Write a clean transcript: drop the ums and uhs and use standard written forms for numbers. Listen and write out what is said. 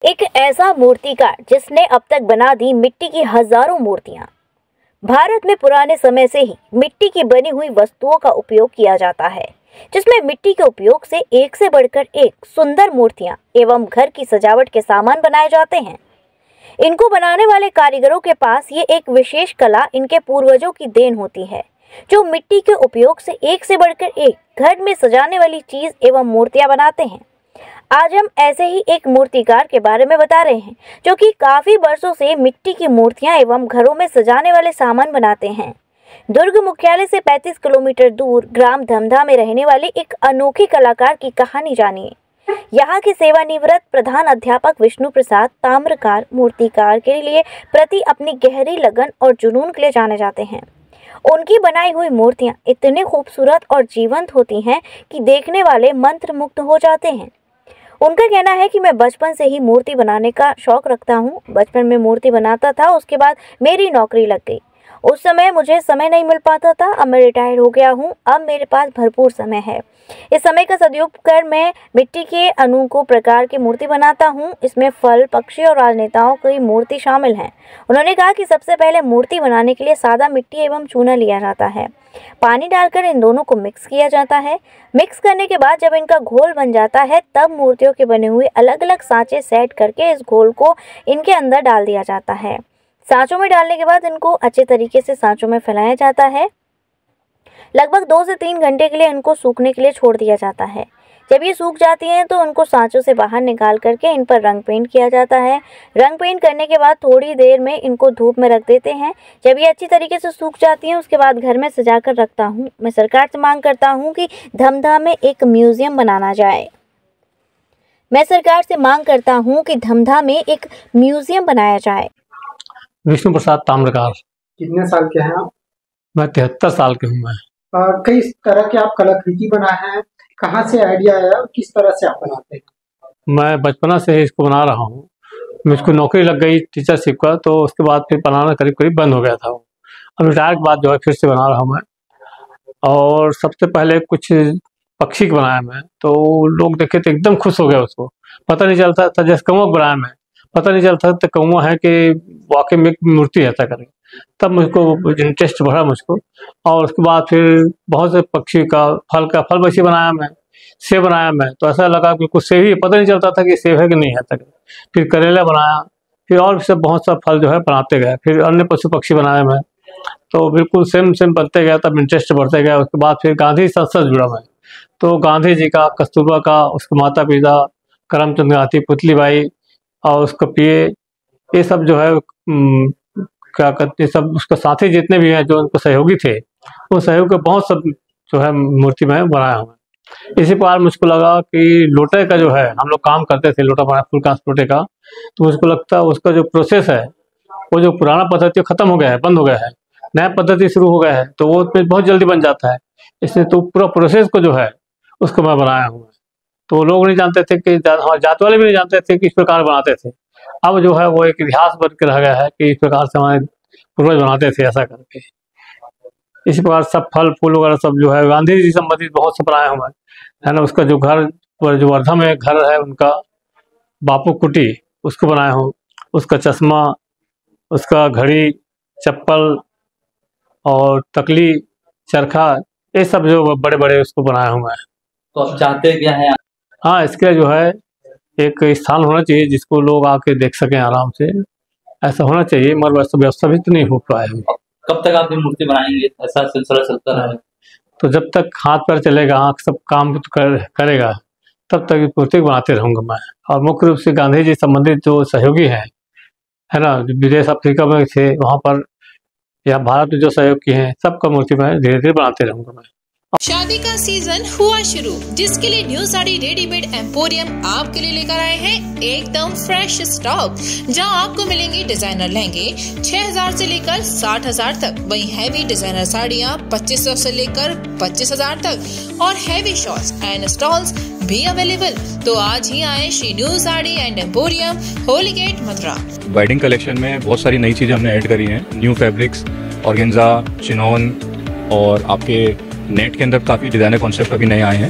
एक ऐसा मूर्तिकार जिसने अब तक बना दी मिट्टी की हजारों मूर्तियां। भारत में पुराने समय से ही मिट्टी की बनी हुई वस्तुओं का उपयोग किया जाता है, जिसमें मिट्टी के उपयोग से एक से बढ़कर एक सुंदर मूर्तियां एवं घर की सजावट के सामान बनाए जाते हैं। इनको बनाने वाले कारीगरों के पास ये एक विशेष कला इनके पूर्वजों की देन होती है, जो मिट्टी के उपयोग से एक से बढ़कर एक घर में सजाने वाली चीज एवं मूर्तियां बनाते हैं। आज हम ऐसे ही एक मूर्तिकार के बारे में बता रहे हैं, जो कि काफी वर्षों से मिट्टी की मूर्तियां एवं घरों में सजाने वाले सामान बनाते हैं। दुर्ग मुख्यालय से 35 किलोमीटर दूर ग्राम धमधा में रहने वाले एक अनोखे कलाकार की कहानी जानिए। यहाँ के सेवानिवृत्त प्रधान अध्यापक विष्णु प्रसाद ताम्रकार मूर्तिकार के लिए प्रति अपनी गहरी लगन और जुनून के लिए जाने जाते हैं। उनकी बनाई हुई मूर्तियां इतने खूबसूरत और जीवंत होती हैं कि देखने वाले मंत्रमुग्ध हो जाते हैं। उनका कहना है कि मैं बचपन से ही मूर्ति बनाने का शौक रखता हूँ। बचपन में मूर्ति बनाता था, उसके बाद मेरी नौकरी लग गई। उस समय मुझे समय नहीं मिल पाता था। अब मैं रिटायर हो गया हूँ, अब मेरे पास भरपूर समय है। इस समय का सदुपयोग कर मैं मिट्टी के अनोखे प्रकार की मूर्ति बनाता हूँ। इसमें फल, पक्षी और राजनेताओं की मूर्ति शामिल हैं। उन्होंने कहा कि सबसे पहले मूर्ति बनाने के लिए सादा मिट्टी एवं चूना लिया जाता है। पानी डालकर इन दोनों को मिक्स किया जाता है। मिक्स करने के बाद जब इनका घोल बन जाता है, तब मूर्तियों के बने हुए अलग अलग सांचे सेट करके इस घोल को इनके अंदर डाल दिया जाता है। सांचों में डालने के बाद इनको अच्छे तरीके से सांचों में फैलाया जाता है। लगभग 2 से 3 घंटे के लिए इनको सूखने के लिए छोड़ दिया जाता है। जब ये सूख जाती हैं तो उनको सांचों से बाहर निकाल करके इन पर रंग पेंट किया जाता है। रंग पेंट करने के बाद थोड़ी देर में इनको धूप में रख देते हैं। जब ये अच्छी तरीके से सूख जाती हैं, उसके बाद घर में सजा कर रखता हूँ। मैं सरकार से मांग करता हूँ कि धमधा में एक म्यूजियम बनाना जाए। मैं सरकार से मांग करता हूँ कि धमधा में एक म्यूजियम बनाया जाए। विष्णु प्रसाद ताम्रकार। कितने साल के हैं आप? मैं 73 साल के हूँ। मैं कई तरह के आप कलाकृति बनाए हैं, कहाँ से आइडिया आया और किस तरह से आप बनाते हैं? मैं बचपना से ही इसको बना रहा हूँ। मुझको नौकरी लग गई टीचरशिप का, तो उसके बाद फिर बनाना करीब करीब बंद हो गया था। अब रिटायर के बाद जो है फिर से बना रहा हूँ मैं। और सबसे पहले कुछ पक्षी को बनाया मैं, तो लोग देखे तो एकदम खुश हो गए। उसको पता नहीं चलता था, जैसे कौवा बनाया मैं, पता नहीं चलता था कौवा है कि वाकई में मूर्ति ऐसा करें। तब मुझको इंटरेस्ट बढ़ा मुझको। और उसके बाद फिर बहुत से पक्षी का फल वैसे बनाया मैं। सेब बनाया मैं, तो ऐसा लगा कि कुछ सेब ही, पता नहीं चलता था कि सेब है कि नहीं है तक। फिर करेला बनाया, फिर और सब बहुत सा फल जो है बनाते गए। फिर अन्य पशु पक्षी बनाया मैं, तो बिल्कुल सेम बनते गया। तब इंटरेस्ट बढ़ते गया। उसके बाद फिर गांधी संसद जुड़ा मैं, तो गांधी जी का, कस्तूरबा का, उसके माता पिता करमचंद गांधी, पुतली बाई और उसका पिए, ये सब जो है क्या कहते हैं, सब उसके साथी जितने भी हैं जो उनको सहयोगी थे, उन सहयोग के बहुत सब जो है मूर्ति में बनाया हूँ। इसी प्रकार मुझको लगा कि लोटे का जो है, हम लोग काम करते थे लोटा बनाया फुल कांच लोटे का, तो मुझको लगता उसका जो प्रोसेस है, वो जो पुराना पद्धति खत्म हो गया है, बंद हो गया है, नया पद्धति शुरू हो गया है, तो वो बहुत जल्दी बन जाता है। इसलिए तो पूरा प्रोसेस को जो है उसको मैं बनाया हूँ। तो लोग नहीं जानते थे कि जात वाले भी नहीं जानते थे कि इस प्रकार बनाते थे। अब जो है वो एक इतिहास बन के रह गया है कि इस प्रकार से हमारे पूर्वज बनाते थे ऐसा करके। इसी प्रकार सब फल फूल वगैरह सब जो है गांधी जी संबंधित बहुत सब बनाया हुआ है ना। उसका जो घर जो वर्धा में घर है उनका, बापू कुटी, उसको बनाया हूँ। उसका चश्मा, उसका घड़ी, चप्पल और तकली, चरखा, ये सब जो बड़े बड़े उसको बनाया हूँ मैं। तो आप चाहते क्या है? हाँ, इसके जो है एक स्थान होना चाहिए जिसको लोग आके देख सकें आराम से, ऐसा होना चाहिए। मगर वैसा व्यवस्था भी तो नहीं हो पाया है। कब तक आप ये मूर्ति बनाएंगे? ऐसा सिलसिला चलता रहा है तो जब तक हाथ पैर चलेगा, आँख सब काम करेगा, तब तक मूर्ति बनाते रहूँगा मैं। और मुख्य रूप से गांधी जी संबंधित जो सहयोगी हैं, है ना, विदेश अफ्रीका में थे वहाँ पर, या भारत में जो सहयोगी हैं, सबका मूर्ति मैं धीरे धीरे बनाते रहूँगा मैं। शादी का सीजन हुआ शुरू, जिसके लिए न्यू साड़ी रेडीमेड एम्पोरियम आपके लिए लेकर आए हैं एकदम फ्रेश स्टॉक, जहां आपको मिलेंगे डिजाइनर लहंगे 6000 से लेकर 60,000 तक, वहीं हैवी डिजाइनर साड़ियां 2500 से लेकर 25,000 तक और हैवी शॉर्ट्स एंड स्टॉल्स भी अवेलेबल। तो आज ही आए Shri new sari and emporium, Holi gate, Mathura. Wedding collection में बहुत सारी नई चीजें हमने ऐड करी हैं। न्यू फैब्रिक्स, ऑर्गेन्जा, चिनोन और आपके नेट के अंदर काफ़ी डिज़ाइनर कॉन्सेप्ट अभी नए आए हैं।